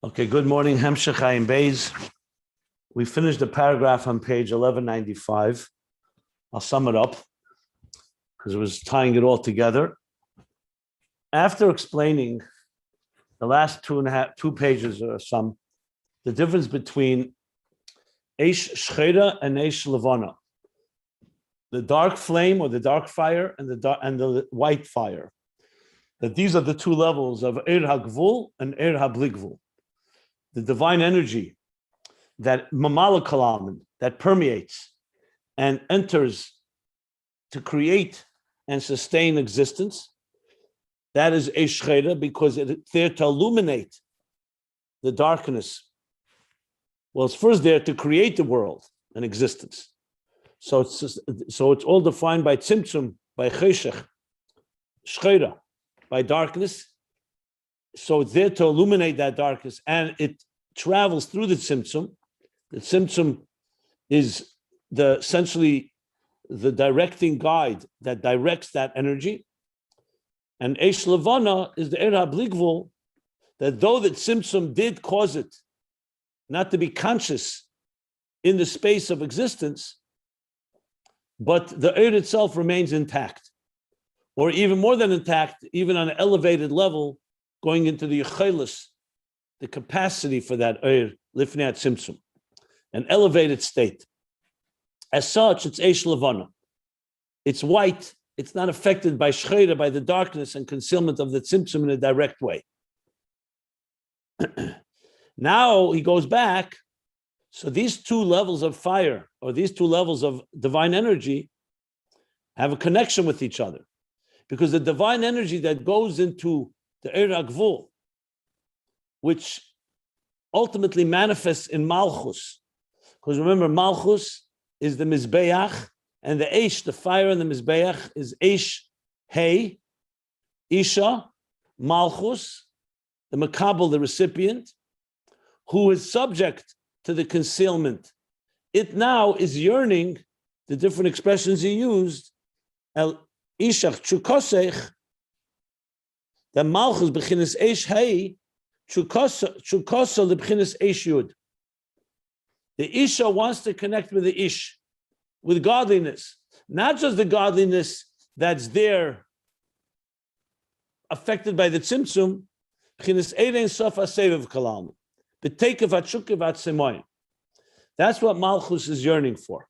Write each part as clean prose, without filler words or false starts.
Okay, good morning, Hemshech Ayin Beis. We finished the paragraph on page 1195. I'll sum it up because it was tying it all together. After explaining the last two pages or some, the difference between Eish Shchera and Eish Levana, the dark flame or the dark fire and the white fire, that these are the two levels of Eir HaGvul and Eir HaBli. The divine energy that mamala kalam, that permeates and enters to create and sustain existence, that is a shchera, because it's there to illuminate the darkness. Well, it's first there to create the world and existence. So it's all defined by tzimtzum, by cheshech, shchera, by darkness. So it's there to illuminate that darkness, and it travels through the tzimtzum. The tzimtzum is essentially the directing guide that directs that energy. And Eish Levana is the Eir HaBli, that though the tzimtzum did cause it not to be conscious in the space of existence, but the Eir itself remains intact, or even more than intact, even on an elevated level, going into the Yechelis, the capacity for that Eir, Lifnei Tzimtzum, an elevated state. As such, it's Eish Levana. It's white. It's not affected by Shchera, by the darkness and concealment of the Tzimtzum in a direct way. Now he goes back. So these two levels of fire, or these two levels of divine energy, have a connection with each other. Because the divine energy that goes into the Eir HaGvul, which ultimately manifests in Malchus, because remember, Malchus is the Mizbeach, and the Eish, the fire in the Mizbeach, is Eish Hey, Isha, Malchus, the Makabel, the recipient, who is subject to the concealment. It now is yearning, the different expressions he used, El Ishach Chukosech, the Malchus beginnes Eish Hey, Chukasa lebchinas Eish Yud. The Isha wants to connect with the Ish, with godliness, not just the godliness that's there, affected by the tzimtzum. Bechinas Erein Sof HaSevev Kalam, B'teikev HaTshukev HaTzemoyim. That's what Malchus is yearning for.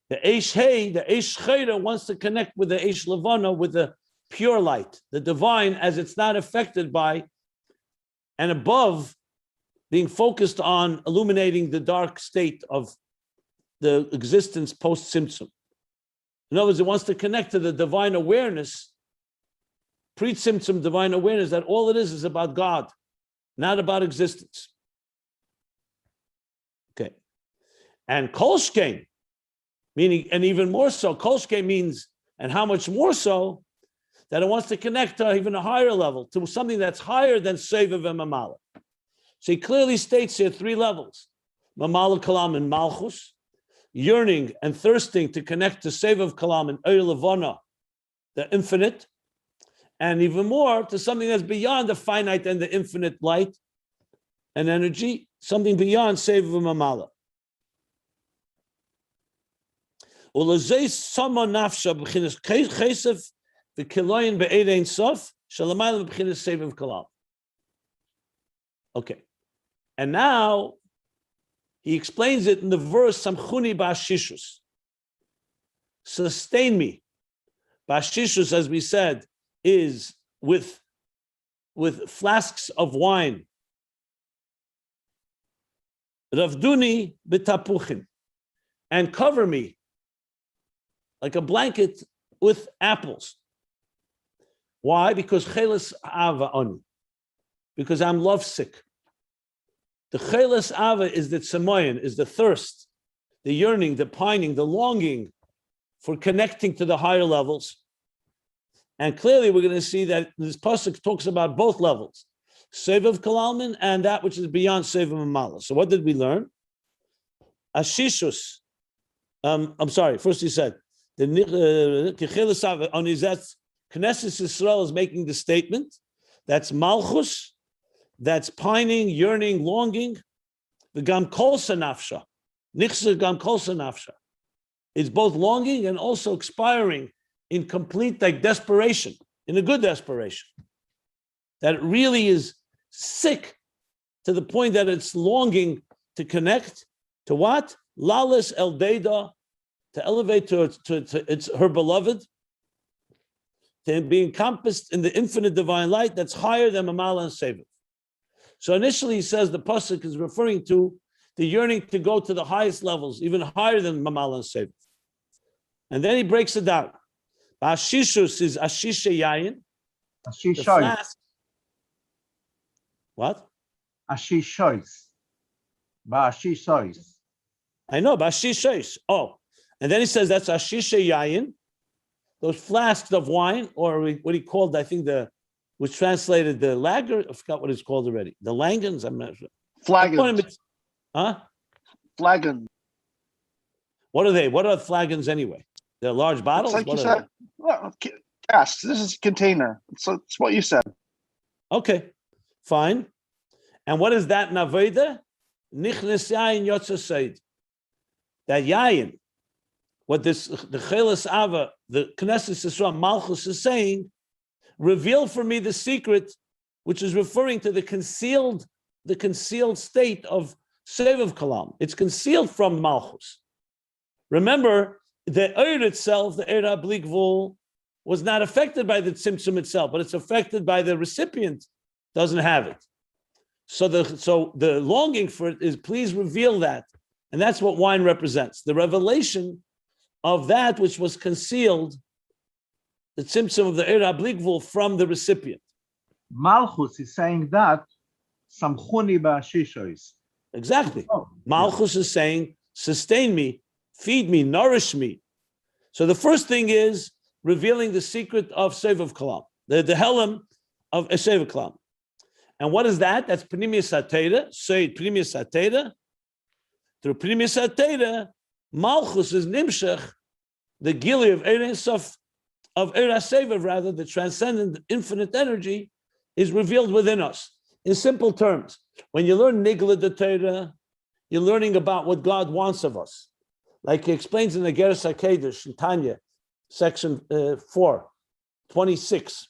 The Eish Hey, the Eish Shchera, wants to connect with the Eish Levana, with the pure light, the divine, as it's not affected by and above being focused on illuminating the dark state of the existence post-Tzimtzum. In other words, it wants to connect to the divine awareness, pre-Tzimtzum divine awareness, that all it is about God, not about existence. Okay. And Kolshkein, meaning, and even more so, Kolshkein means, and how much more so, that it wants to connect to even a higher level, to something that's higher than Sevev and Mamala. So he clearly states here three levels: Mamala Kalam and Malchus, yearning and thirsting to connect to Sevev Kalam and Eir Levana, the infinite, and even more to something that's beyond the finite and the infinite light and energy, something beyond Sevev and Mamala. Ulazei Sama Nafsha b'chinas Chesef. Okay, and now he explains it in the verse Samchuni Ba'ashishus. Sustain me. Ba'ashishus, as we said, is with flasks of wine. Ravduni b'tapuchin, and cover me like a blanket with apples. Why? Because cheles ava oni. Because I'm lovesick. The cheles ava is the tzemoyin, is the thirst, the yearning, the pining, the longing for connecting to the higher levels. And clearly we're going to see that this pasuk talks about both levels, Sevev Kalalmin and that which is beyond Sevev Mamala. So what did we learn? Ashishus. First he said, the cheles ava oni, that's Knesset Yisrael is making the statement, that's Malchus, that's pining, yearning, longing. The gam kolsa nafsha, nichsa gam kolsa nafsha. It's both longing and also expiring in complete like desperation, in a good desperation. That it really is sick to the point that it's longing to connect to what? Lalis el Deda, to elevate to its her beloved, to be encompassed in the infinite divine light that's higher than Mamala and Seviv. So initially he says the pasuk is referring to the yearning to go to the highest levels, even higher than Mamala and Seviv. And then he breaks it down. Ashishus is Ashisha Yayin. The flask. What? Ashishois. Ba'ashishois. I know, Ba'ashishois. Oh, and then he says that's Ashisha Yayin. Those flasks of wine, or what he called, I think which translated the lager, I forgot what it's called already. The langans, I'm not sure. Flagons. Huh? Flagon. What are they? What are flagons anyway? They're large bottles? It's like what you said. Well, casks. This is a container. So it's what you said. Okay, fine. And what is that naveda? Nichnes yayin yotza seid. That yayin, what the Chelas Ava, the Knesset Yisrael Malchus is saying, reveal for me the secret, which is referring to the concealed state of Seviv Kalam. It's concealed from Malchus. Remember, the Eir itself, the Eir HaBlikvul, was not affected by the Tzimtzum itself, but it's affected by the recipient, doesn't have it. So the longing for it is, please reveal that. And that's what wine represents. The revelation of that which was concealed, the Tzimtzum of the Eir HaBlikvul, from the recipient. Malchus is saying that Samchuni ba'ashishois. Exactly. Malchus is saying, sustain me, feed me, nourish me. So the first thing is revealing the secret of Seviv Kalam, the Helam of Seviv Kalam. And what is that? That's Pnimius HaTeira. Say Pnimius HaTeira. Through Pnimius HaTeira, Malchus is Nimshach, the Gili of Eir Sof, of Eir HaSeviv, rather, the transcendent infinite energy is revealed within us. In simple terms, when you learn Nigla de Teira, you're learning about what God wants of us. Like he explains in the Geras HaKedesh, in Tanya, section 4, 26,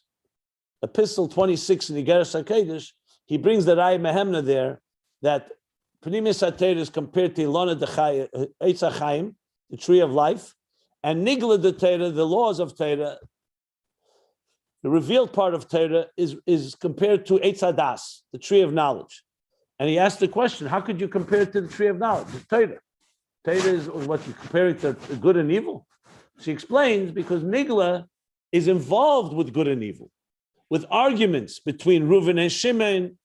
epistle 26 in the Geras HaKedesh, he brings the Rai Mehemna there, that Pnimius HaTeira is compared to Ilona de Eitz HaChaim, the tree of life, and Nigla de Teira, the laws of Teira, the revealed part of Teira is compared to Eitz Hadas, the tree of knowledge. And he asked the question, how could you compare it to the tree of knowledge? It's Teira. Teira is what you compare it to good and evil. She explains, because Nigla is involved with good and evil, with arguments between Reuven and Shimon,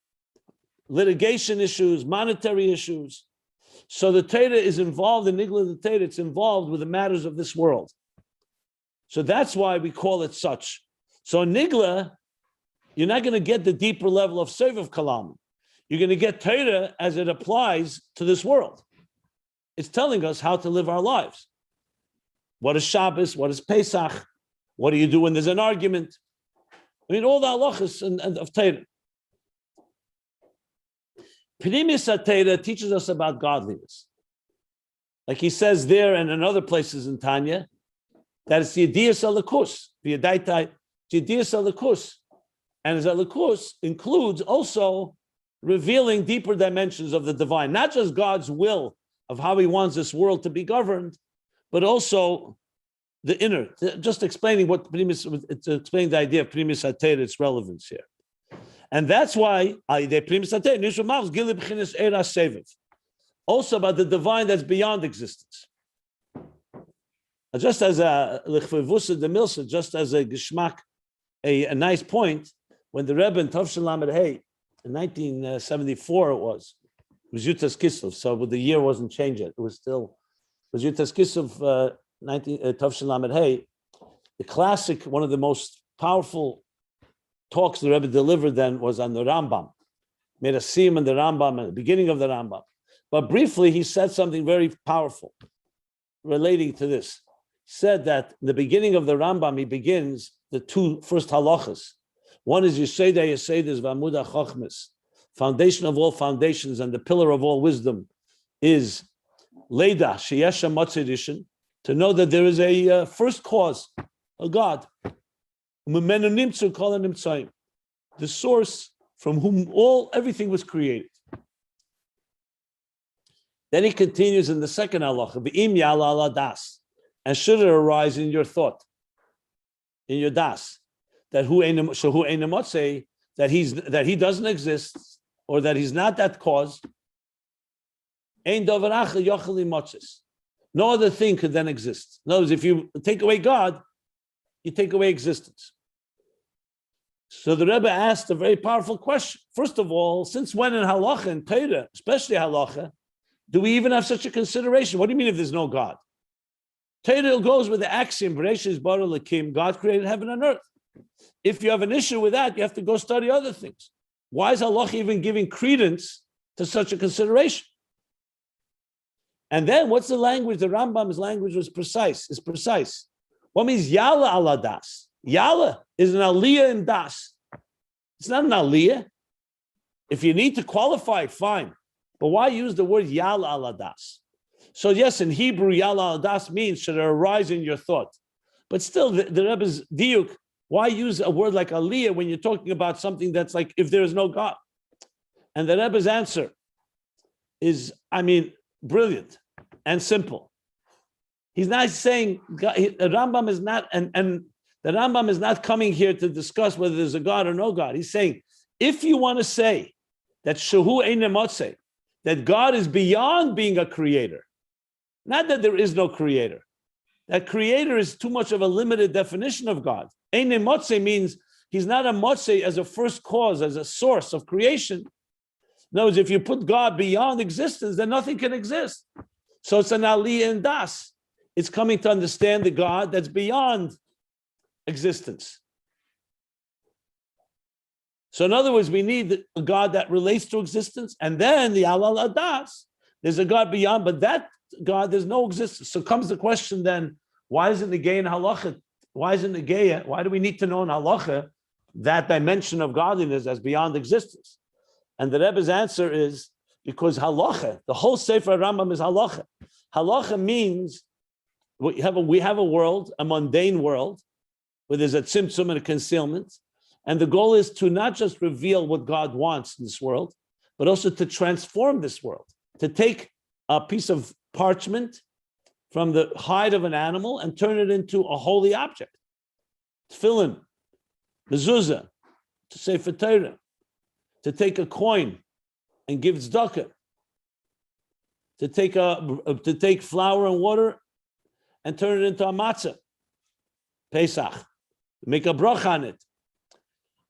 litigation issues, monetary issues. So the Teira is involved in Nigla the Teira, it's involved with the matters of this world. So that's why we call it such. So Nigla, you're not going to get the deeper level of Seviv Kalam. You're going to get Teira as it applies to this world. It's telling us how to live our lives. What is Shabbos? What is Pesach? What do you do when there's an argument? I mean, all the halachas of Teira. Pnimius HaTeira teaches us about godliness. Like he says there and in other places in Tanya, that it's the Yediyas Elikus, the Yedaitai, Yediyas Elikus. And as Elikus includes also revealing deeper dimensions of the divine, not just God's will of how he wants this world to be governed, but also the inner. Just explaining what Pnimius, to explain the idea of Pnimius HaTeira, its relevance here. And that's why also about the divine that's beyond existence. Just as a just as a geschmack, a nice point, when the Rebbe in Tavshin Lamed Hey in 1974 it was Yutas Kislev, so the year wasn't changed yet. It was Yutas Kislev 19 Tavshin Lamed Hey, the classic, one of the most powerful talks the Rebbe delivered then was on the Rambam. Made a seam in the Rambam at the beginning of the Rambam. But briefly, he said something very powerful relating to this. He said that in the beginning of the Rambam, he begins the two first halachas. One is Yeseda Yesedas V'Amuda Chochmes, foundation of all foundations and the pillar of all wisdom is Leda Sheyesha Matzidishin, to know that there is a first cause, a God, the source from whom everything was created. Then he continues in the second halacha, V'im yala ala das, and should it arise in your thought, in your das, that that he doesn't exist, or that he's not that cause, no other thing could then exist. In other words, if you take away God, you take away existence. So the Rebbe asked a very powerful question. First of all, since when in halacha and Torah, especially halacha, do we even have such a consideration? What do you mean if there's no God? Torah goes with the axiom, Bereshis bara Elokim, God created heaven and earth. If you have an issue with that, you have to go study other things. Why is halacha even giving credence to such a consideration? And then what's the language? The Rambam's language is precise. What means yala ala das? Yala is an aliyah in das. It's not an aliyah. If you need to qualify, fine. But why use the word yala ala das? So yes, in Hebrew, yala ala das means should it arise in your thought. But still, the Rebbe's diuk, why use a word like aliyah when you're talking about something that's like if there is no God? And the Rebbe's answer is, brilliant and simple. He's not saying, the Rambam is not, and the Rambam is not coming here to discuss whether there's a God or no God. He's saying, if you want to say that Shehu Ein Motzei, that God is beyond being a creator, not that there is no creator, that creator is too much of a limited definition of God. Ein Motzei means he's not a Motzei as a first cause, as a source of creation. In other words, if you put God beyond existence, then nothing can exist. So it's an aliyah in das. It's coming to understand the God that's beyond existence. So in other words, we need a God that relates to existence, and then the alal adas, there's a God beyond, but that God, there's no existence. So comes the question then, why isn't the gay in halacha? Why isn't the gay? Why do we need to know in halacha that dimension of godliness as beyond existence? And the Rebbe's answer is because halacha, the whole Sefer Rambam is halacha. Halacha means we have a world, a mundane world, where there's a tzimtzum and a concealment. And the goal is to not just reveal what God wants in this world, but also to transform this world, to take a piece of parchment from the hide of an animal and turn it into a holy object. Tefillin, mezuzah, to Sefer Torah, to take a coin and give tzedakah, to take flour and water and turn it into a matzah, Pesach, make a bracha on it.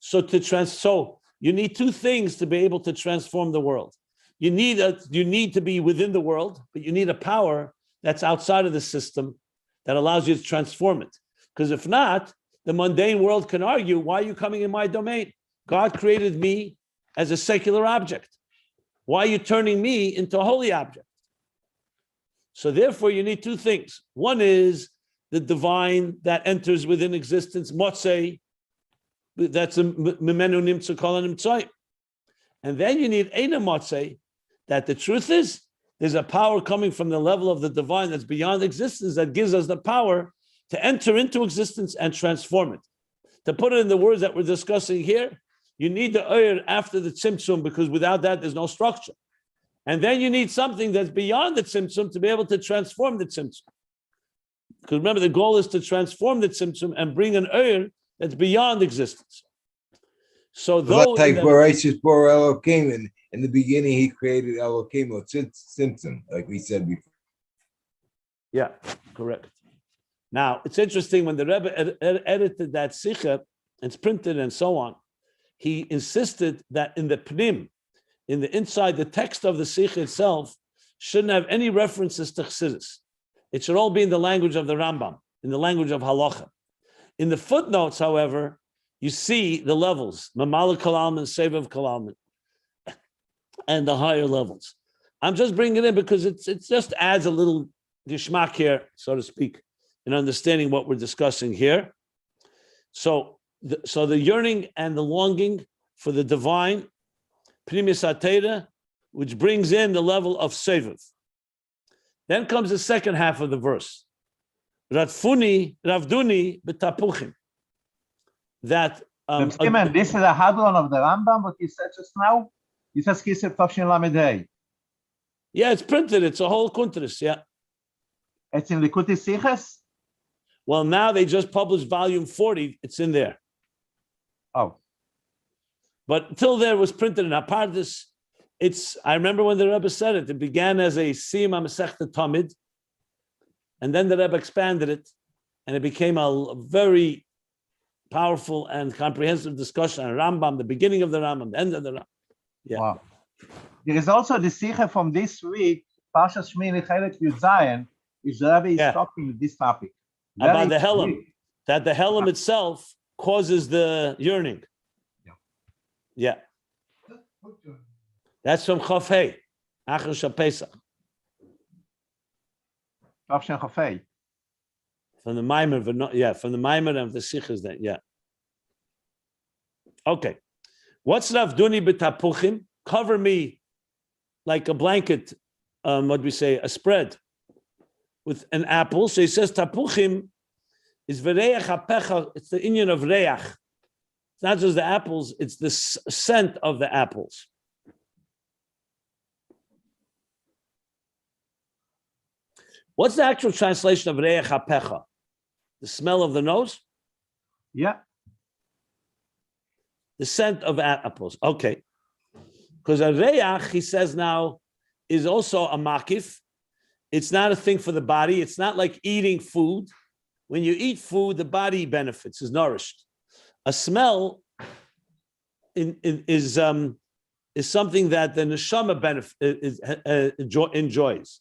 So you need two things to be able to transform the world. You need to be within the world, but you need a power that's outside of the system that allows you to transform it. Because if not, the mundane world can argue, why are you coming in my domain? God created me as a secular object. Why are you turning me into a holy object? So therefore, you need two things. One is the divine that enters within existence, motzei, that's a mimenu nimtzu kol nimtzai. And then you need eina motzei, that the truth is, there's a power coming from the level of the divine that's beyond existence that gives us the power to enter into existence and transform it. To put it in the words that we're discussing here, you need the oyer after the tzimtzum, because without that, there's no structure. And then you need something that's beyond the tzimtzum to be able to transform the tzimtzum. Because remember, the goal is to transform the tzimtzum and bring an oyer that's beyond existence. So though like Bereshis bara Elokim, in the beginning he created Elokim or tzimtzum, like we said before. Yeah, correct. Now it's interesting when the Rebbe edited that sicha, it's printed and so on. He insisted that in the pnim, in the inside, the text of the sicha itself shouldn't have any references to Chassidus. It should all be in the language of the Rambam, in the language of halacha. In the footnotes, however, you see the levels, Mamala Kalalman, Sevav Kalalman, and the higher levels. I'm just bringing it in because it just adds a little geschmack here, so to speak, in understanding what we're discussing here. So the yearning and the longing for the divine Pnimis HaTeira, which brings in the level of Seviv. Then comes the second half of the verse. Ravduni b'tapuchim. That This is a Hadron of the Rambam, what he said just now. He says Kisef Tavshin Lamed Hey. yeah, it's printed. It's a whole kuntris. Yeah. It's in Likuti Siches. Well, now they just published volume 40. It's in there. Oh, But until there was printed in Apardis. I remember when the Rebbe said it. It began as a Siyum HaMasechta Tamid, and then the Rebbe expanded it, and it became a very powerful and comprehensive discussion on Rambam, the beginning of the Rambam, the end of the Rambam. Yeah. wow. There is also the Siche from this week, Parshas Shmini Chelek Yud Zayin, which the Rebbe is talking this topic. About the Helam, that the Helam itself causes the yearning. Yeah. That's from Chafei, Achar Shapesach. Tavshin Chafei. From the Maimer, from the Maimer and the Sichas then, yeah. Okay. What's Ravduni b'tapuchim? Cover me like a blanket, what do we say, a spread with an apple. So he says tapuchim is v'reach hapecha, it's the inyan of reach. It's not just the apples, it's the scent of the apples. What's the actual translation of reach hapecha? The smell of the nose? Yeah. The scent of apples. Okay. Because a reach, he says now, is also a makif. It's not a thing for the body. It's not like eating food. When you eat food, the body benefits, is nourished. A smell is something that the neshama enjoys.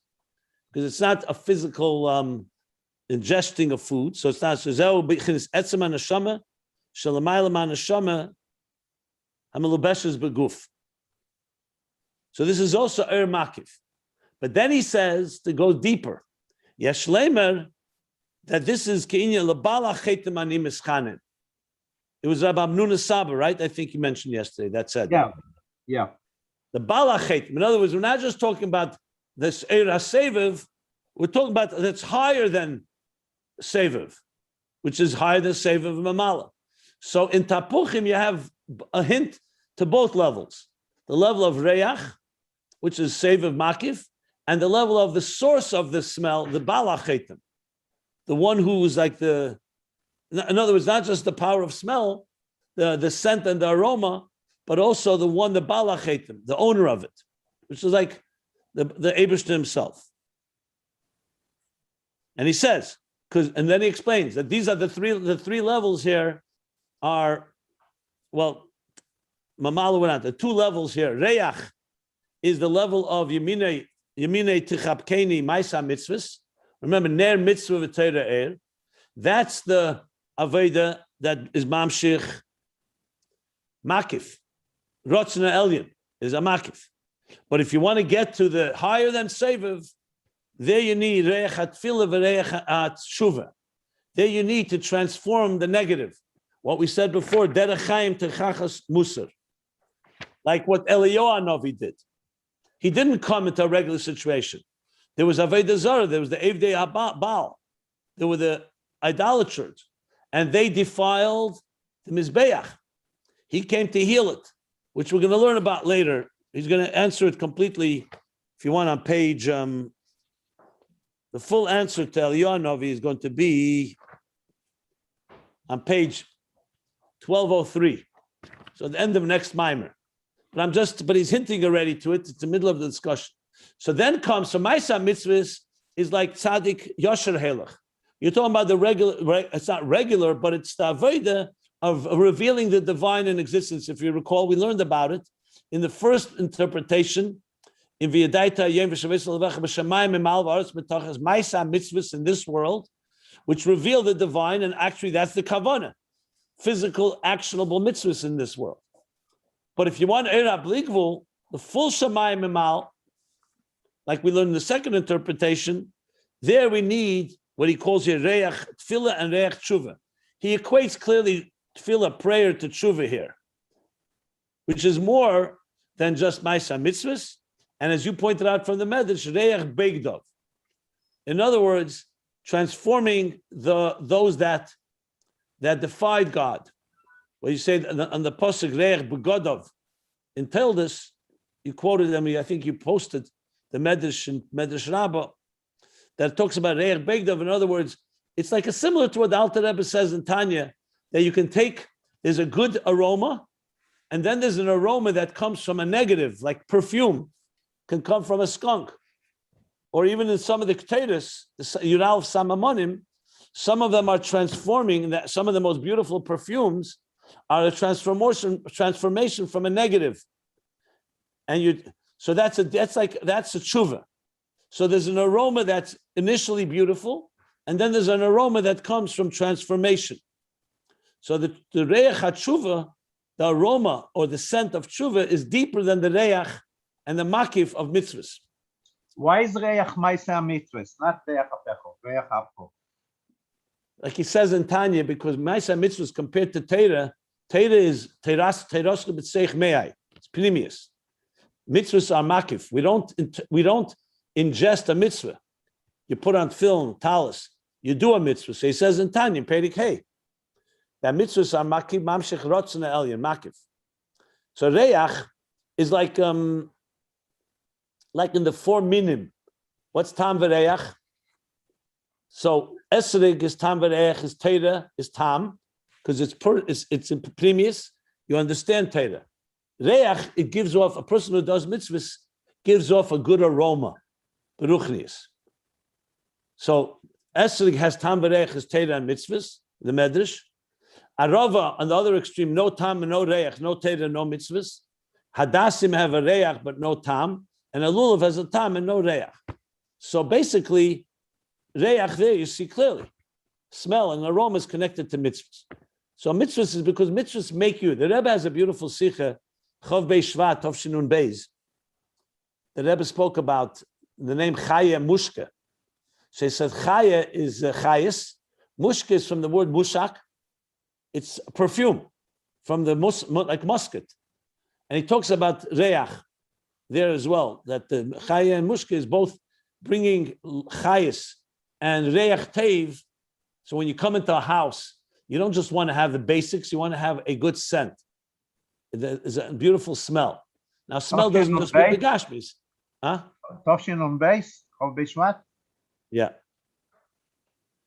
Because it's not a physical ingesting of food. So it's not so this is also makif. But then he says to go deeper. Yeshlemer, that this is keinya lebala chetem ani mischanen. It was Rabbi Amnuna Saba, right? I think you mentioned yesterday. That said. Yeah. The bala chetem. In other words, we're not just talking about this eira seviv. We're talking about that's higher than seviv, which is higher than seviv mamala. So in tapuchim, you have a hint to both levels. The level of reach, which is seviv makif, and the level of the source of the smell, the bala chetem. The one who is like in other words, not just the power of smell, the scent and the aroma, but also the one, the bala chetem, the owner of it, which is like the Eibishter himself. And he says, and then he explains that these are the three levels here are, well, Mamala went out. The two levels here. Reach is the level of Yemine Tichapkeni Maisa Mitzvahs. Remember, Ner Mitzvah V'Teira Er. That's the Aveda that is Mamshich Makif. Rotzna Elyon is a Makif. But if you want to get to the higher than Seviv, there you need Reich HaTfilah V'Reich HaTshuva. There you need to transform the negative. What we said before, Derech Chaim Techachas Musar. Like what Eliyahu Novi did. He didn't come into a regular situation. There was Aveda Zarah, there was the Evdei Baal, there were the idolaters, and they defiled the Mizbeach. He came to heal it, which we're going to learn about later. He's going to answer it completely, if you want, on page, the full answer to Eliyahu Novi is going to be on page 1203. So at the end of next mimer. But he's hinting already to it. It's the middle of the discussion. So then comes, so Maisa Mitzvahs is like Tzaddik Yosher Helach. You're talking about the regular, it's not regular, but it's the Aveda of revealing the divine in existence. If you recall, we learned about it in the first interpretation in V'yadaita Yom V'Shavis L'Vech B'Shamayim Emal V'Aretz B'Tachas Maisa Mitzvahs in this world, which reveal the divine, and actually that's the Kavanah, physical, actionable mitzvahs in this world. But if you want Eirab Ligvul, the full Shamayim Emal, like we learned in the second interpretation, there we need what he calls here Reach Tfilah and Reach Tshuva. He equates clearly Tfilah, prayer, to Tshuva here, which is more than just Maisa Mitzvahs. And as you pointed out from the Medrash, Reach Beigdov. In other words, transforming those that defied God. Well, you say on the Pasuk Reich Begodov in Teldus, you quoted them. I think you posted the Medrash and Medrash Rabbah that talks about Reich Begodov. In other words, it's like similar to what the Alter Rebbe says in Tanya, that you can take. There's a good aroma, and then there's an aroma that comes from a negative, like perfume, can come from a skunk, or even in some of the Keteiros, the Yural Samamonim, some of them are transforming. That some of the most beautiful perfumes are a transformation from a negative, and that's a tshuva. So there's an aroma that's initially beautiful, and then there's an aroma that comes from transformation. So the reach hatshuva, the aroma or the scent of tshuva, is deeper than the reach and the makif of mitzvahs. Why is reach Maisa mitzvahs, not reach apecho, reach apko? Like he says in Tanya, because Maisa mitzvahs compared to Torah is teras b'tseich me'ai. It's pnimius. Mitzvahs are makif. We don't ingest a mitzvah. You put on film, talis. You do a mitzvah. So he says in Tanya, Perik Hey, that mitzvahs are makif, mamshech rotzna elyon, makif. So reach is like in the 4 minim. What's tam v'reach? So esrig is tam v'reach, is Torah, is tam, because it's in premise. You understand Torah. Reach, it gives off, a person who does mitzvahs gives off a good aroma, beruchnius. So esrig has tam v'reach, is Torah and mitzvahs, the medrash. Arava, on the other extreme, no tam and no reach, no Torah, no mitzvahs. Hadassim have a reach but no tam, and a lulav has a tam and no reach. So basically, reach there you see clearly, smell and aroma is connected to mitzvahs. So mitzvahs is because mitzvahs make you. The Rebbe has a beautiful sikha, Chav Beis Shvat, Tov Shinun Beis. The Rebbe spoke about the name Chaya Mushka. So he said Chaya is Chayas. Mushka is from the word mushak. It's perfume from the like musket. And he talks about reach there as well, that the Chaya and Mushka is both bringing Chayas and reach teiv. So when you come into a house, you don't just want to have the basics, you want to have a good scent. There's a beautiful smell. Now, smell doesn't just mean the gashmis. Huh? Toshin on base, of Bishvat? Yeah.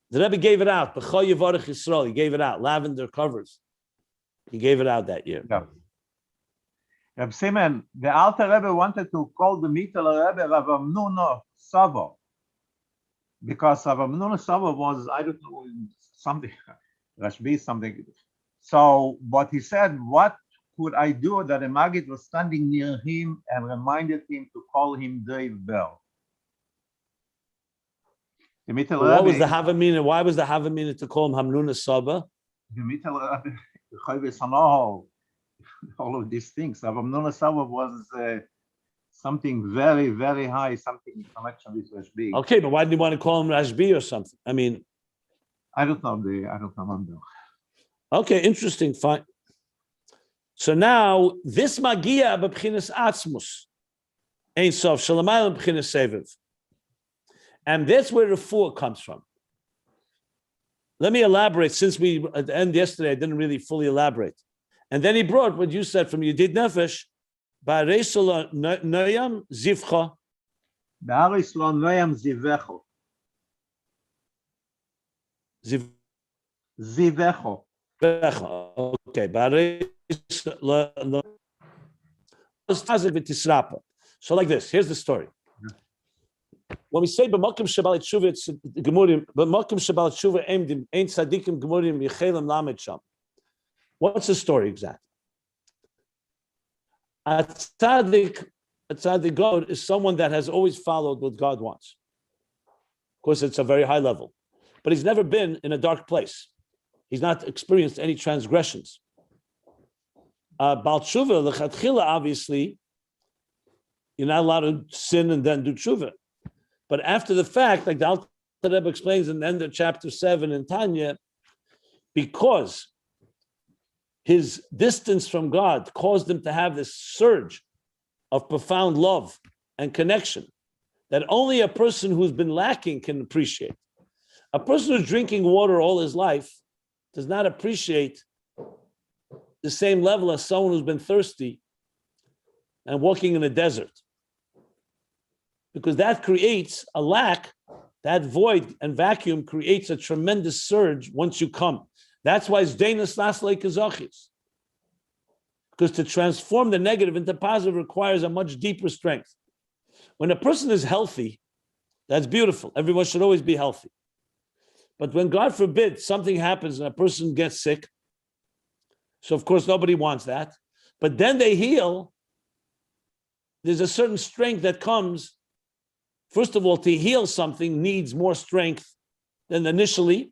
The Rebbe gave it out. B'chol Yevarech Yisrael, he gave it out. Lavender covers. He gave it out that year. Yeah. Reb Simon, the Alter Rebbe wanted to call the Mittel Rebbe Rav Amnuna Savo, because Rav Amnuna Savo was, I don't know, something, Rashbi something. So, but he said, what could I do that a Maggid was standing near him and reminded him to call him Dave Bell? The Mittel What was Rebbe, the Havamina? Why was the Havamina to call him Hamnuna Saba? the Mittel Rebbe, the Chayves Hanoho, all of these things. Rav Amnuna Savo was something very, very high, something in connection with Rashbi. Okay, but why did you want to call him Rashbi or something? I mean, I don't remember. okay, interesting, fine. So now, this Magia b'pchinas atzmus, Ein Sof, Shalamayim b'pchinas seviv. And that's where refuah comes from. Let me elaborate, since we, at the end yesterday, I didn't really fully elaborate. And then he brought what you said from Yedid Nefesh, Ba'areisol noyam zivcha. Ba'aris lo noyam zivecho. Zivecho. Okay, so like this, here's the story. When we say b'makom shebal tshuva, it's gemurim. B'makom shebal tshuva emdim ein tzadikim gemurim yechelim lamed sham. What's the story exactly? A tzaddik God is someone that has always followed what God wants. Of course, it's a very high level, but he's never been in a dark place. He's not experienced any transgressions. Bal tshuva l'chatchila, obviously, you're not allowed to sin and then do tshuva. But after the fact, like the Alter Rebbe explains in the end of chapter 7 in Tanya, because his distance from God caused him to have this surge of profound love and connection that only a person who's been lacking can appreciate. A person who's drinking water all his life does not appreciate the same level as someone who's been thirsty and walking in a desert. Because that creates a lack, that void and vacuum creates a tremendous surge once you come. That's why it's Deinas Naslei Kazachis. Because to transform the negative into positive requires a much deeper strength. When a person is healthy, that's beautiful. Everyone should always be healthy. But when, God forbid, something happens and a person gets sick, so of course nobody wants that, but then they heal, there's a certain strength that comes. First of all, to heal something needs more strength than initially.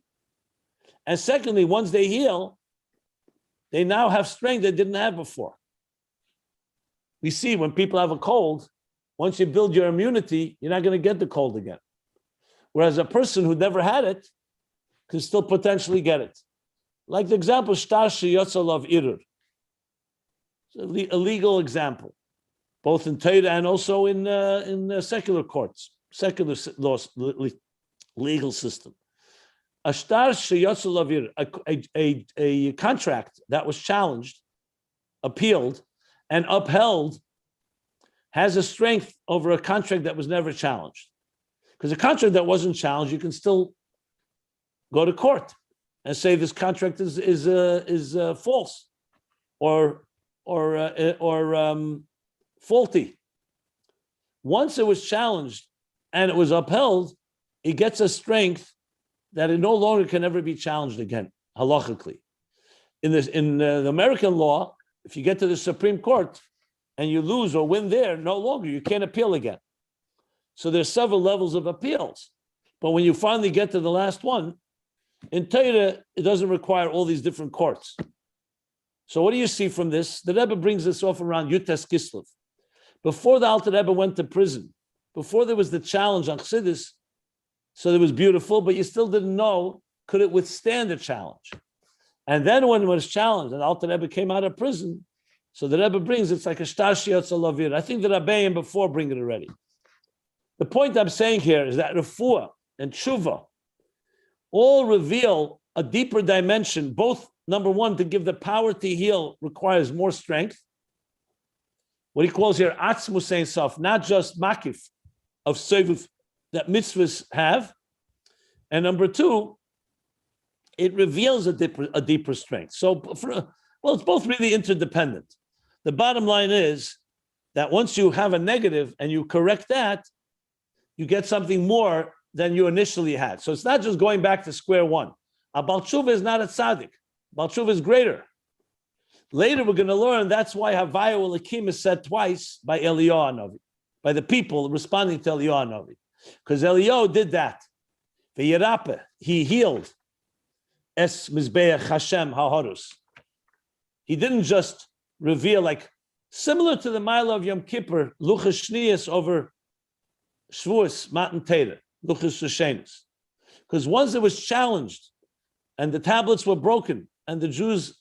And secondly, once they heal, they now have strength they didn't have before. We see when people have a cold, once you build your immunity, you're not going to get the cold again. Whereas a person who never had it can still potentially get it. Like the example, shtar sheyotza lav irur. It's a legal example, both in Torah and also in secular courts, secular laws, legal system. A shtar sheyotza lav irur, a contract that was challenged, appealed, and upheld has a strength over a contract that was never challenged. Because a contract that wasn't challenged, you can still go to court and say this contract is false or faulty. Once it was challenged and it was upheld, it gets a strength that it no longer can ever be challenged again, halachically. In the American law, if you get to the Supreme Court and you lose or win there, no longer, you can't appeal again. So there's several levels of appeals. But when you finally get to the last one, in Torah, it doesn't require all these different courts. So what do you see from this? The Rebbe brings this off around Yutes Kislev. Before the Alter Rebbe went to prison, before there was the challenge on Chassidus, so it was beautiful, but you still didn't know, could it withstand the challenge? And then when it was challenged, and Alter Rebbe came out of prison, so the Rebbe brings, it's like a shtar sheyotza lavir. I think the Rabbi before bring it already. The point I'm saying here is that refuah and tshuva all reveal a deeper dimension. Both, number one, to give the power to heal requires more strength. What he calls here atzmus ein sof, not just makif of seviv that mitzvahs have. And number two, it reveals a deeper strength. So, it's both really interdependent. The bottom line is that once you have a negative and you correct that, you get something more than you initially had. So it's not just going back to square one. A Baal Tshuva is not a tzaddik. Baal Tshuva is greater. Later we're going to learn that's why Havaya Elikim is said twice by Eliyahu Hanavi, by the people responding to Eliyahu Hanavi. Because Eliyahu did that. V'yirape, he healed. Es Mizbeach Hashem HaHorus. He didn't just reveal, like, similar to the mile of Yom Kippur, Luchas Shniyas over Shavuos, Matan Torah, Luchas Shoshenis. Because once it was challenged, and the tablets were broken, and the Jews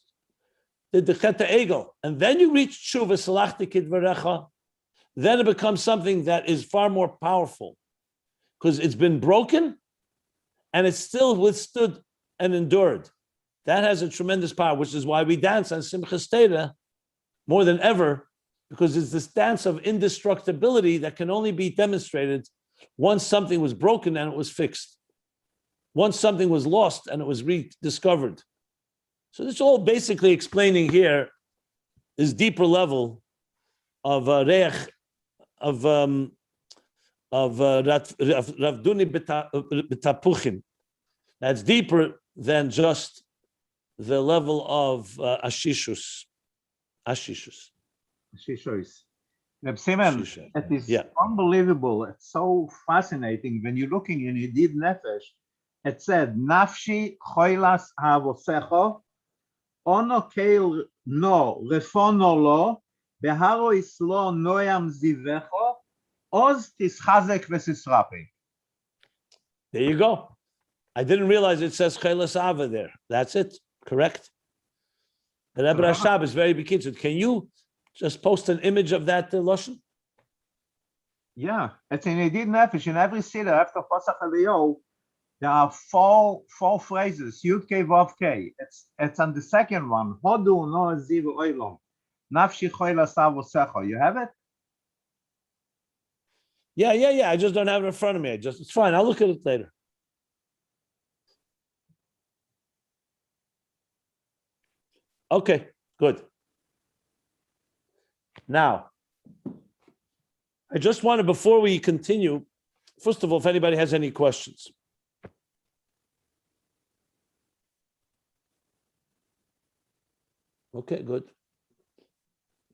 did the Chet Egel, and then you reach Tshuva, Salachti Kidvarecha, then it becomes something that is far more powerful. Because it's been broken, and it's still withstood and endured. That has a tremendous power, which is why we dance on Simchas Torah more than ever, because it's this dance of indestructibility that can only be demonstrated once something was broken and it was fixed. Once something was lost and it was rediscovered. So this is all basically explaining here this deeper level of reich, of Ravduni B'tapuchim. That's deeper than just the level of Ashishus. Ashishus. Reb Simon, it is unbelievable. It's so fascinating. When you're looking in Yedid Nefesh, it said, Nafshi choilas havosecho, ono keil no, refono lo, beharo islo noyam zivecho, oz tischazek vesisrapi. There you go. I didn't realize it says choilas ava there. That's it. Correct. The Rebbe Rashab is very bekitzer. Can you just post an image of that Lashon? Yeah, it's in Yedid Nefesh. In every Siddur after Pasach Eliyahu, there are four phrases. Yud Kei Vav Kei. It's on the second one. Hodu no zivu oilom. Nafshi choila savo secho. You have it? Yeah. I just don't have it in front of me. It's fine. I'll look at it later. Okay, good. Now, I just wanted, before we continue, first of all, if anybody has any questions. Okay, good.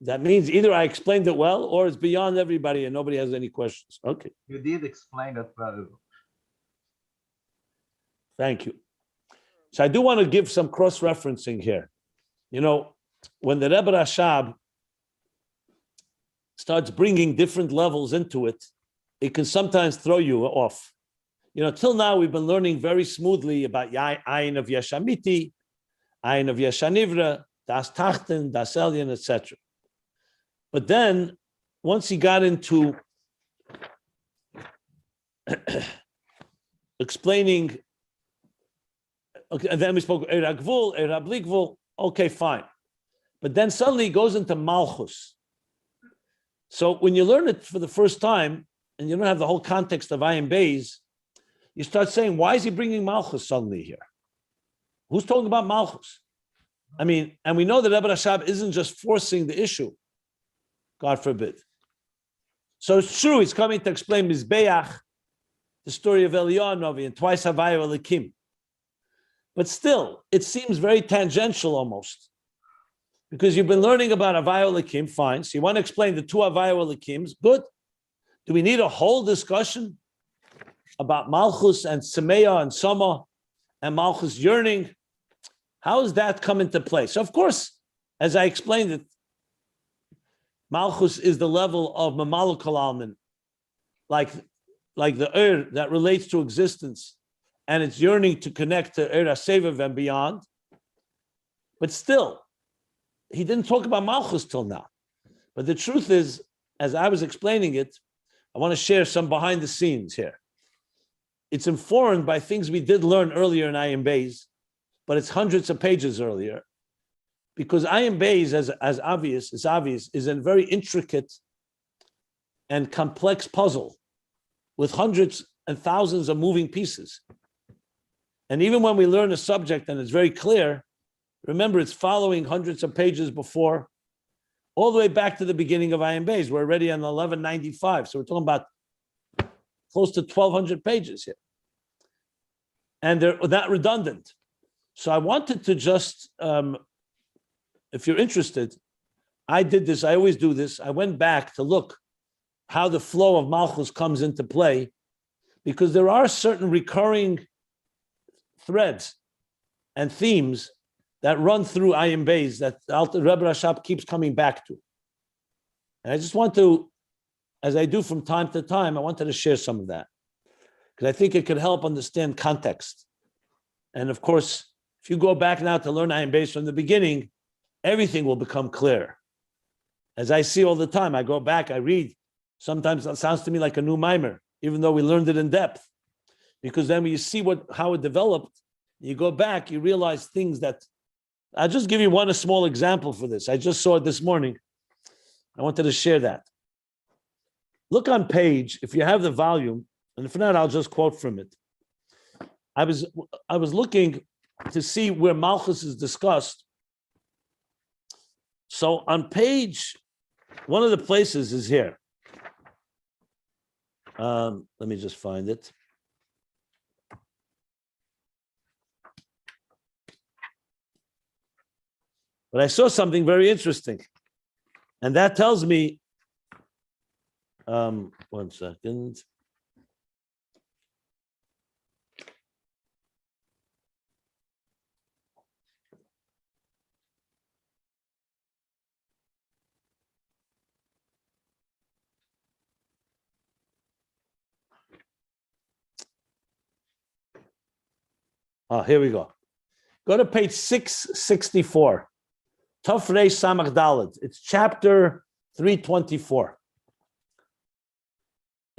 That means either I explained it well or it's beyond everybody and nobody has any questions. Okay, You did explain it very well. thank you. So I do want to give some cross-referencing here. You know, when the Rebbe Rashab starts bringing different levels into it, it can sometimes throw you off. You know, till now we've been learning very smoothly about Ayin of Yeshamiti, Ayin of Yeshanivra, Das Tachten, Das Elyon, etc. But then, once he got into explaining, okay, and then we spoke Eira Gvul, Eira Bli Gvul, okay, fine. But then suddenly he goes into Malchus. So when you learn it for the first time, and you don't have the whole context of Ayin Beis, you start saying, why is he bringing Malchus suddenly here? Who's talking about Malchus? I mean, and we know that Rebbe Rashab isn't just forcing the issue, God forbid. So it's true, he's coming to explain Mizbeach, the story of Eliyahu Novi, and twice Havayu Elikim. But still, it seems very tangential almost. Because you've been learning about Havayu Elikim, fine. So you want to explain the two Havayu Elikims, good. Do we need a whole discussion about Malchus and Semeya and Sama and Malchus yearning? How does that come into play? So of course, as I explained it, Malchus is the level of Mamalukal Almin, like the that relates to existence and it's yearning to connect to Sevav and beyond. But still, he didn't talk about Malchus till now. But the truth is, as I was explaining it, I want to share some behind the scenes here. It's informed by things we did learn earlier in Ayin Beis, but it's hundreds of pages earlier. Because Ayin Beis, as obvious, is a very intricate and complex puzzle with hundreds and thousands of moving pieces. And even when we learn a subject and it's very clear, remember it's following hundreds of pages before, all the way back to the beginning of Ayin Beis. We're already on 1195, so we're talking about close to 1,200 pages here. And they're that redundant. So I wanted to just, if you're interested, I did this, I always do this. I went back to look how the flow of Malchus comes into play, because there are certain recurring threads and themes that run through Ayin Beis that Rebbe Rashab keeps coming back to. And I just want to, as I do from time to time, I wanted to share some of that, because I think it could help understand context. And of course, if you go back now to learn Ayin Beis from the beginning, everything will become clear. As I see all the time, I go back, I read. Sometimes it sounds to me like a new mimer, even though we learned it in depth. Because then when you see how it developed, you go back, you realize things that, I'll just give you a small example for this. I just saw it this morning. I wanted to share that. Look on page, if you have the volume, and if not, I'll just quote from it. I was looking to see where Malchus is discussed. So on page, one of the places is here. Let me just find it. But I saw something very interesting. And that tells me, 1 second. Here we go. Go to page 664. Tafrei Samach Dalet. It's chapter 324.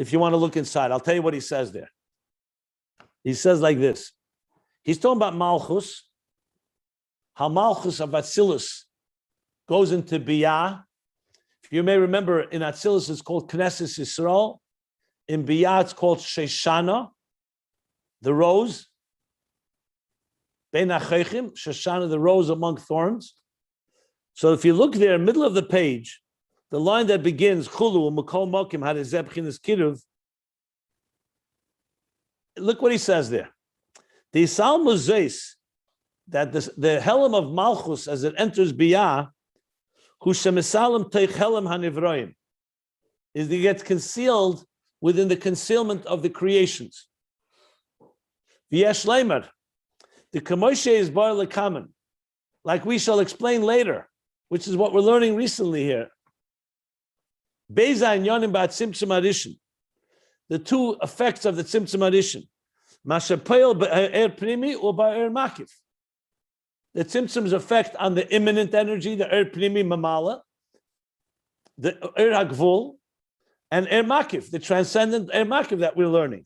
if you want to look inside. I'll tell you what he says there. He says like this. He's talking about Malchus, how Malchus of Atzilus goes into Biyah. If you may remember, in Atzilus it's called Knesset Yisrael. In Biyah it's called Shoshana, the rose. Bein HaCheichim, Shoshana, the rose among thorns. So if you look there, middle of the page, the line that begins, Chulu, Makol Mokim, Hadezeh B'chinas Kiruv, look what he says there. The Yisal Muzeis, that the Helam of Malchus, as it enters Biyah, Hu Shemisalim Teich Helam HaNivroim, is that it gets concealed within the concealment of the creations. V'yesh Leimer, the Kamoshe is bar lekamen, like we shall explain later, which is what we're learning recently here. Beis Yearning of Malchus, the two effects of the Tzimtzum Addition. Mashapeil be'er primi or ba'er makif. The Tzimtzum's effect on the imminent energy, the er primi mamala, the er hagvul, and er makif, the transcendent er makif that we're learning.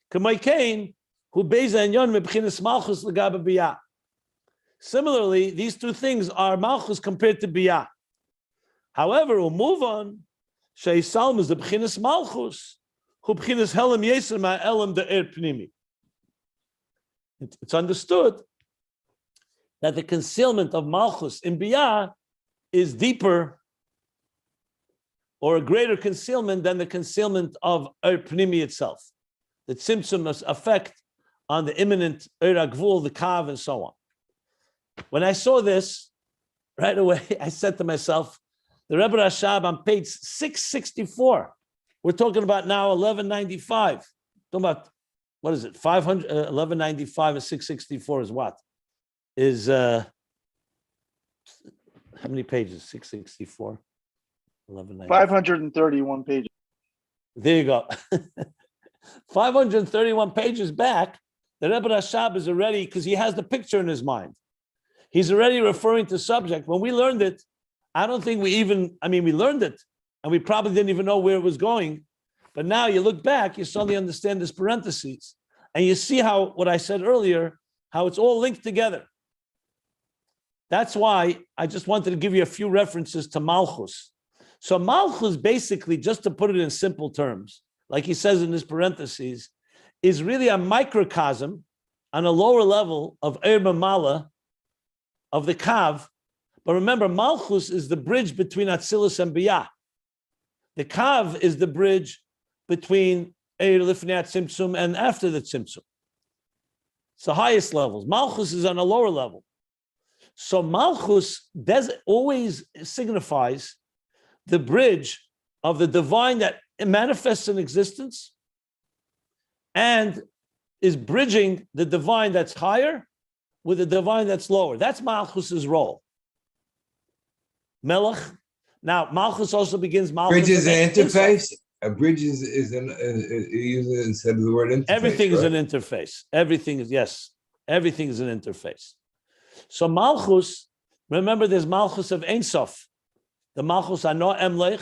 Kamay kain, who Beis Yearning of Malchus l'gaba biyah. Similarly, these two things are Malchus compared to Biyah. However, we'll move on. Sheisal is the B'chinas Malchus, who B'chinas Helam Yeser Ma'elam the Er Pnimi. It's understood that the concealment of Malchus in Biyah is deeper or a greater concealment than the concealment of Er Pnimi itself. The Tzimtzum's effect on the imminent Er Agvul, the Kav, and so on. When I saw this, right away, I said to myself, the Rebbe Rashab on page 664, we're talking about now 1195. Talking about, what is it, 500, 1195 and 664 is what? Is, how many pages? 664? 1195. 531 pages. There you go. 531 pages back, the Rebbe Rashab is already, because he has the picture in his mind. He's already referring to subject. When we learned it, I don't think we learned it, and we probably didn't even know where it was going. But now you look back, you suddenly understand this parentheses. And you see how, what I said earlier, how it's all linked together. That's why I just wanted to give you a few references to Malchus. So Malchus, basically, just to put it in simple terms, like he says in his parentheses, is really a microcosm on a lower level of Er Mamala, of the Kav. But remember, Malchus is the bridge between Atzilus and Biyah. The Kav is the bridge between Eir Lifnei Tzimtzum and after the Tzimtzum. It's the highest levels. Malchus is on a lower level. So Malchus always signifies the bridge of the divine that manifests in existence and is bridging the divine that's higher with the divine that's lower. That's Malchus's role. Melech. Now, Malchus also begins Malchus. Bridge is an interface. A bridge is an use it instead of the word interface. Everything is an interface. Everything is, yes. Everything is an interface. So Malchus, remember there's Malchus of Ein Sof, the Malchus Ano Emlech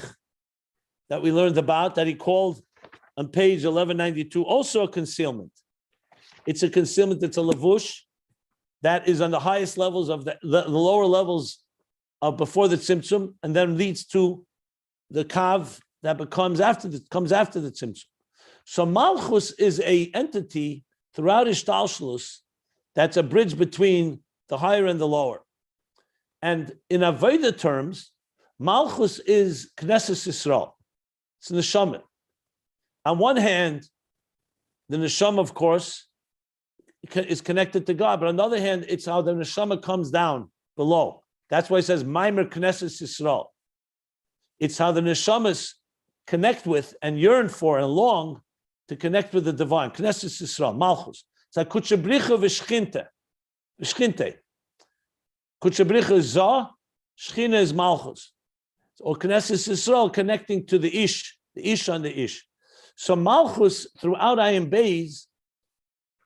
that we learned about, that he called on page 1192, also a concealment. It's a concealment, it's a lavush that is on the highest levels of the lower levels of before the Tzimtzum, and then leads to the Kav that comes after the Tzimtzum. So Malchus is a entity throughout Ishtalshlus that's a bridge between the higher and the lower. And in Avodah terms, Malchus is Knesset Yisrael. It's Neshama. On one hand, the Neshama, of course, is connected to God, but on the other hand, it's how the Neshama comes down below. That's why it says Maimer Knesset Yisrael. It's how the Neshamas connect with and yearn for and long to connect with the divine. Knesset Yisrael, Malchus. It's like Kutchebricha v'Shchinte. V'Shchinte. Kutchebricha is Zah, Shchina is Malchus. Or Knesset Yisrael connecting to the Ish on the Ish. So Malchus, throughout Ayin Beis,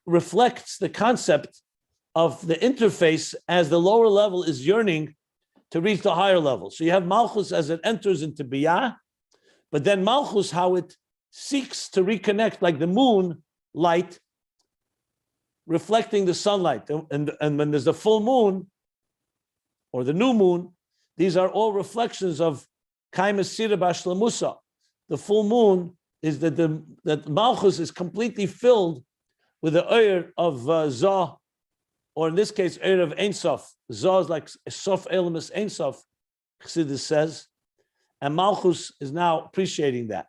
reflects the concept of the interface as the lower level is yearning to reach the higher level. So you have Malchus as it enters into Biyah, but then Malchus, how it seeks to reconnect like the moon light reflecting the sunlight. And when there's the full moon or the new moon, these are all reflections of Kaimas Sira Bashlamusa. The full moon is that Malchus is completely filled with the Eir of Zah, or in this case, Eir of Ein Sof. Zah is like Sof Elamus Ein Sof, Chassidus says, and Malchus is now appreciating that.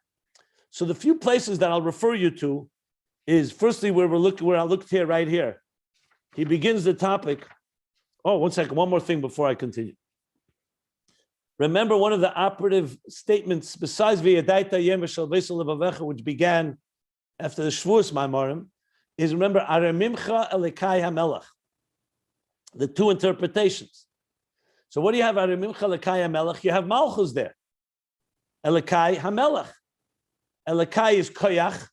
So the few places that I'll refer you to is firstly where I looked here, right here. He begins the topic. Oh, one second, one more thing before I continue. Remember one of the operative statements besides V'yadaita Yem V'shel V'esel Levavecha, which began after the Shavuos Maimarim, is remember Aremimcha Elekai HaMelech, the two interpretations. So what do you have Aremimcha Elekai HaMelech? You have Malchus there. Elekai HaMelech. Elekai is Koyach,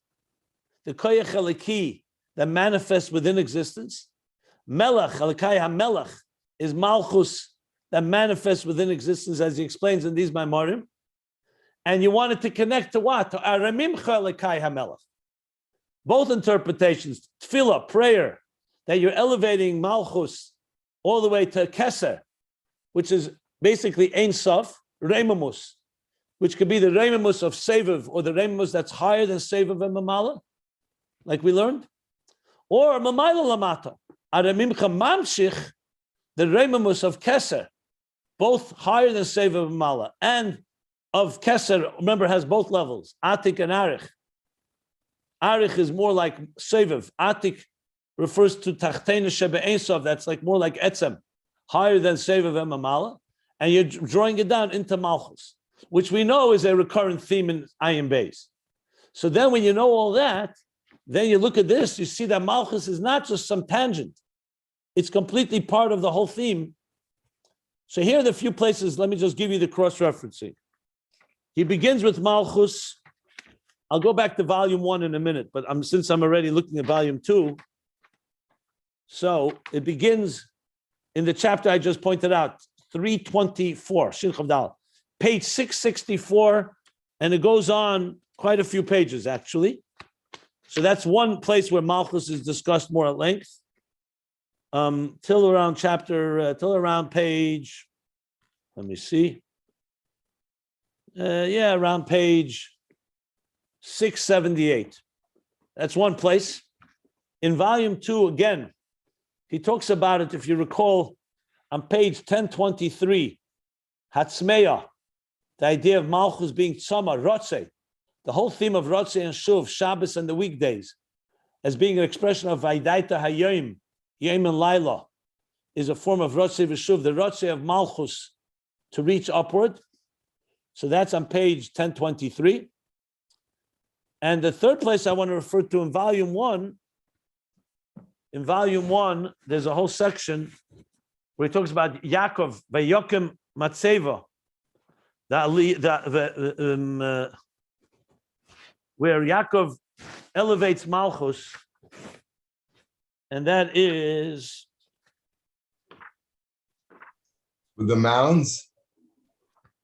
the Koyach Eleki that manifests within existence. Melech, Elekai HaMelech, is Malchus that manifests within existence, as he explains in these Maimarim. And you wanted to connect to what? To Aramimcha Elekai HaMelech. Both interpretations, tefillah, prayer, that you're elevating Malchus all the way to Keser, which is basically Ein Sof, Reimamus, which could be the Reimamus of Seviv, or the Reimamus that's higher than Seviv and Mamala, like we learned, or Mamayla Lamata, Aramimcha Mamshich, the Reimamus of Keser, both higher than Seviv and Mamala, and of Keser, remember, has both levels, Atik and Arich. Arich is more like Seviv. Atik refers to Tachtena Shebe Ein Sof, that's like more like Etzem, higher than Seviv and Mamala, and you're drawing it down into Malchus, which we know is a recurrent theme in Ayin Beis. So then when you know all that, then you look at this, you see that Malchus is not just some tangent. It's completely part of the whole theme. So here are the few places, let me just give you the cross-referencing. He begins with Malchus. I'll go back to volume 1 in a minute, but since I'm already looking at volume 2, so it begins in the chapter I just pointed out, 324, Shin Chavdal, page 664, and it goes on quite a few pages, actually. So that's one place where Malchus is discussed more at length, till around page, let me see, around page 678. That's one place. In volume 2, again, he talks about it, if you recall, on page 1023, Hatzmeya, the idea of Malchus being Tzama, Rotze, the whole theme of Rotze and Shuv, Shabbos and the weekdays, as being an expression of Vaidaita Hayyim, Yom and Laila, is a form of Rotze v'Shuv, the Rotze of Malchus to reach upward. So that's on page 1023. And the third place I want to refer to in volume 1, there's a whole section where he talks about Yaakov, Vayokim Matseva, where Yaakov elevates Malchus, and that is With the mounds?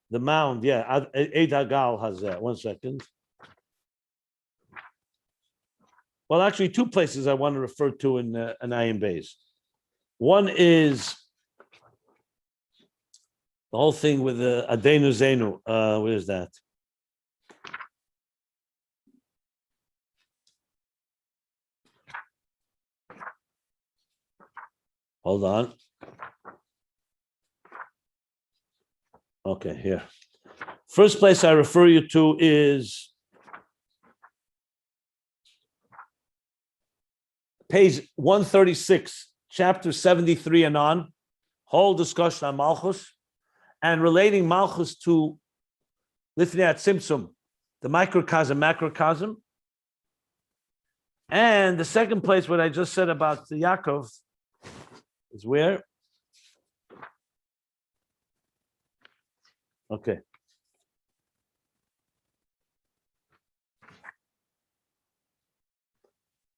the mound. Yeah, Eid Hagal has that. 1 second. Well, actually, two places I want to refer to in Ayin Beis. One is the whole thing with the Adenu Zenu. Where is that? Hold on. Okay, here. First place I refer you to is page 136, chapter 73 and on, whole discussion on Malchus, and relating Malchus to Lifnei Tzimtzum, the microcosm, macrocosm. And the second place, what I just said about the Yaakov, is where? Okay.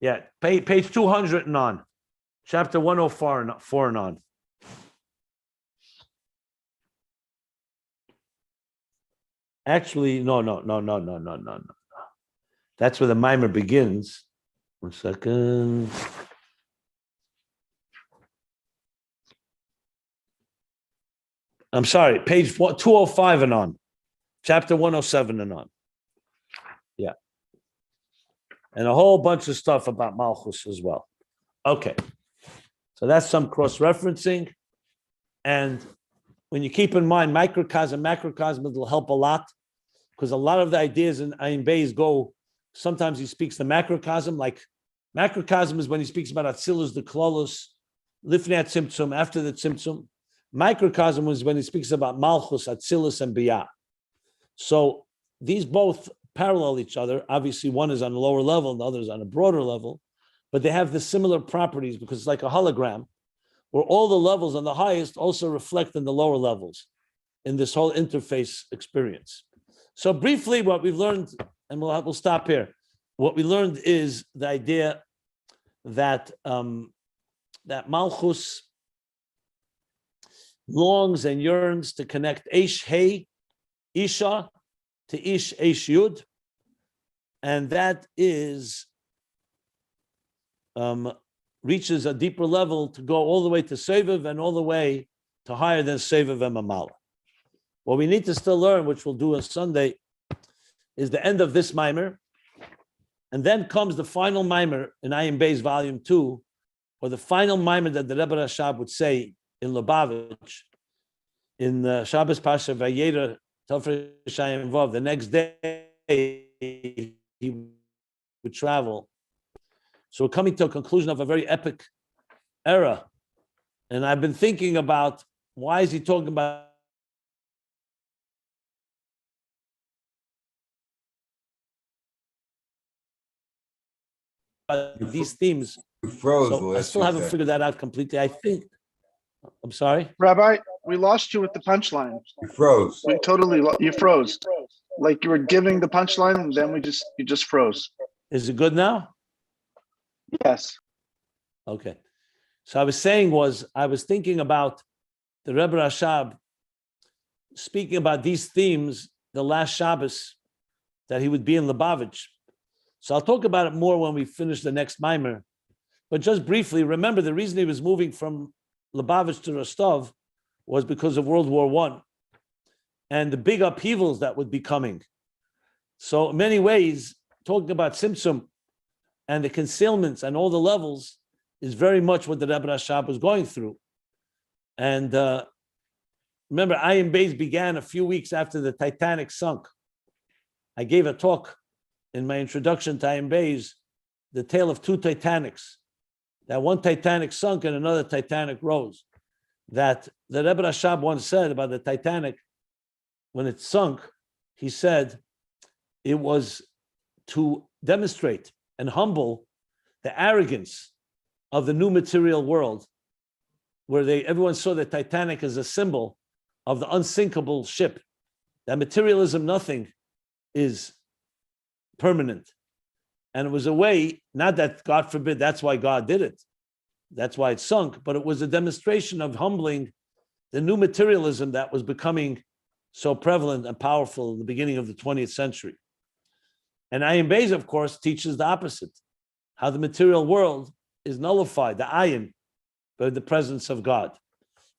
Yeah, page 200 and on, chapter 104 and on. Actually, no. That's where the mimer begins. 1 second. I'm sorry, page 205 and on. Chapter 107 and on. Yeah. And a whole bunch of stuff about Malchus as well. Okay. So that's some cross-referencing. And when you keep in mind microcosm, macrocosm, it'll help a lot, because a lot of the ideas in Ayin Beis go, sometimes he speaks the macrocosm, like macrocosm is when he speaks about Atzilus, the Klolos, Lifnei Tzimtzum, after the Tzimtzum. Microcosm is when he speaks about Malchus, Atzilus, and Biyah. So these both parallel each other. Obviously, one is on a lower level, and the other is on a broader level, but they have the similar properties because it's like a hologram, where all the levels on the highest also reflect in the lower levels in this whole interface experience. So briefly, what we've learned, and we'll stop here. What we learned is the idea that that Malchus longs and yearns to connect Eish Hey, Isha, to Ish Eish Yud, and that is reaches a deeper level to go all the way to Seviv and all the way to higher than Seviv and Mamala. What we need to still learn, which we'll do on Sunday, is the end of this mimer, and then comes the final mimer in Ayin Beis Volume 2, or the final mimer that the Rebbe Rashab would say in Lubavitch, in Shabbos Pasha Vayera Tofre Shayim Vav. The next day he would travel. So we're coming to a conclusion of a very epic era, and I've been thinking about why is he talking about these themes. So I still haven't figured that out completely. I think. I'm sorry, Rabbi, we lost you with the punchline. You froze. We totally, you froze. Like you were giving the punchline and then you just froze. Is it good now? Yes. Okay. So I was thinking about the Rebbe Rashab speaking about these themes the last Shabbos that he would be in Lubavitch. So I'll talk about it more when we finish the next mimer. But just briefly, remember the reason he was moving from Lubavitch to Rostov was because of World War I and the big upheavals that would be coming. So in many ways, talking about Tzimtzum and the concealments and all the levels is very much what the Rebbe Rashab was going through. And remember, Ayin Beis began a few weeks after the Titanic sunk. I gave a talk in my introduction to Ayin Beis, the tale of two Titanics. That one Titanic sunk and another Titanic rose. That the Rebbe Rashab once said about the Titanic, when it sunk, he said it was to demonstrate and humble the arrogance of the new material world, where everyone saw the Titanic as a symbol of the unsinkable ship. That materialism, nothing is permanent. And it was a way, not that, God forbid, that's why God did it. That's why it sunk, but it was a demonstration of humbling the new materialism that was becoming so prevalent and powerful in the beginning of the 20th century. And Ayin Beis, of course, teaches the opposite, how the material world is nullified, the Ayin, by the presence of God.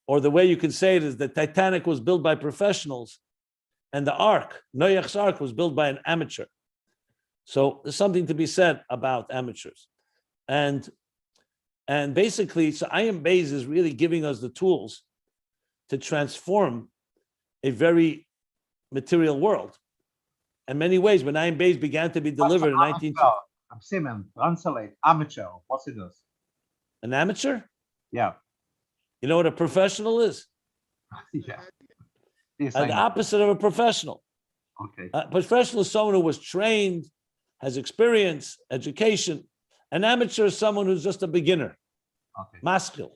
Or the way you can say it is the Titanic was built by professionals, and the ark, Noach's ark, was built by an amateur. So there's something to be said about amateurs. And basically, so Ayin Beis is really giving us the tools to transform a very material world. In many ways, when Ayin Beis began to be delivered in 19... Simon, translate, amateur, what's it does? An amateur? Yeah. You know what a professional is? Yeah. The opposite of a professional. Okay. A professional is someone who was trained, has experience, education. An amateur is someone who's just a beginner, Okay. masculine.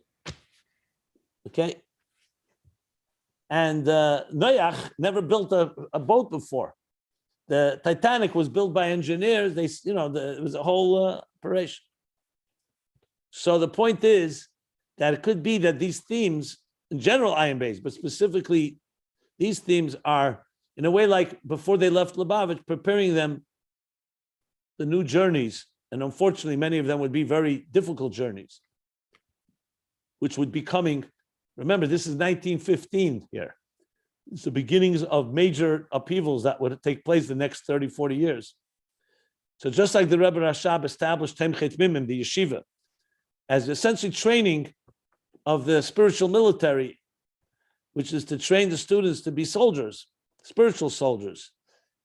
Okay? And Noach never built a boat before. The Titanic was built by engineers. It was a whole operation. So the point is that it could be that these themes, in general, Ayin Beis, but specifically these themes are, in a way, like before they left Lubavitch, preparing them the new journeys, and unfortunately, many of them would be very difficult journeys, which would be coming. Remember, this is 1915 here. It's the beginnings of major upheavals that would take place the next 30, 40 years. So just like the Rebbe Rashab established Temchet Mimim, the yeshiva, as essentially training of the spiritual military, which is to train the students to be soldiers, spiritual soldiers.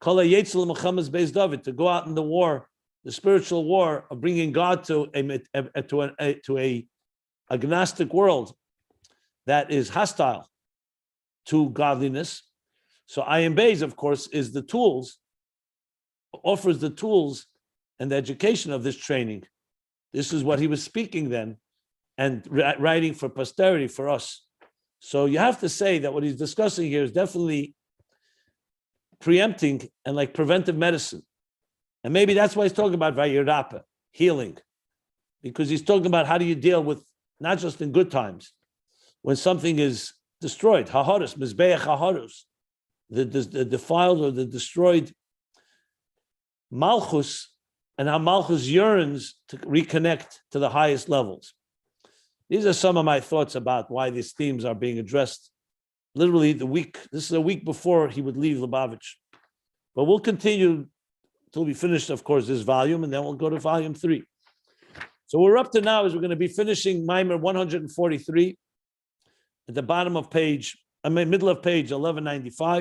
Kala Yetzel Muhammad's Beis David, to go out in the war, the spiritual war of bringing God to a agnostic world that is hostile to godliness. So Ayin Beis, of course, is the tools, offers the tools and the education of this training. This is what he was speaking then and writing for posterity for us. So you have to say that what he's discussing here is definitely preempting and like preventive medicine. And maybe that's why he's talking about Vayirapa, healing, because he's talking about how do you deal with, not just in good times, when something is destroyed, Haharus, Mizbeach Haharus, the defiled or the destroyed Malchus, and how Malchus yearns to reconnect to the highest levels. These are some of my thoughts about why these themes are being addressed. Literally this is a week before he would leave Lubavitch. But we'll continue till we finish, of course, this volume, and then we'll go to volume 3. So we're up to now is we're going to be finishing Maimer 143 at the bottom of middle of page 1195.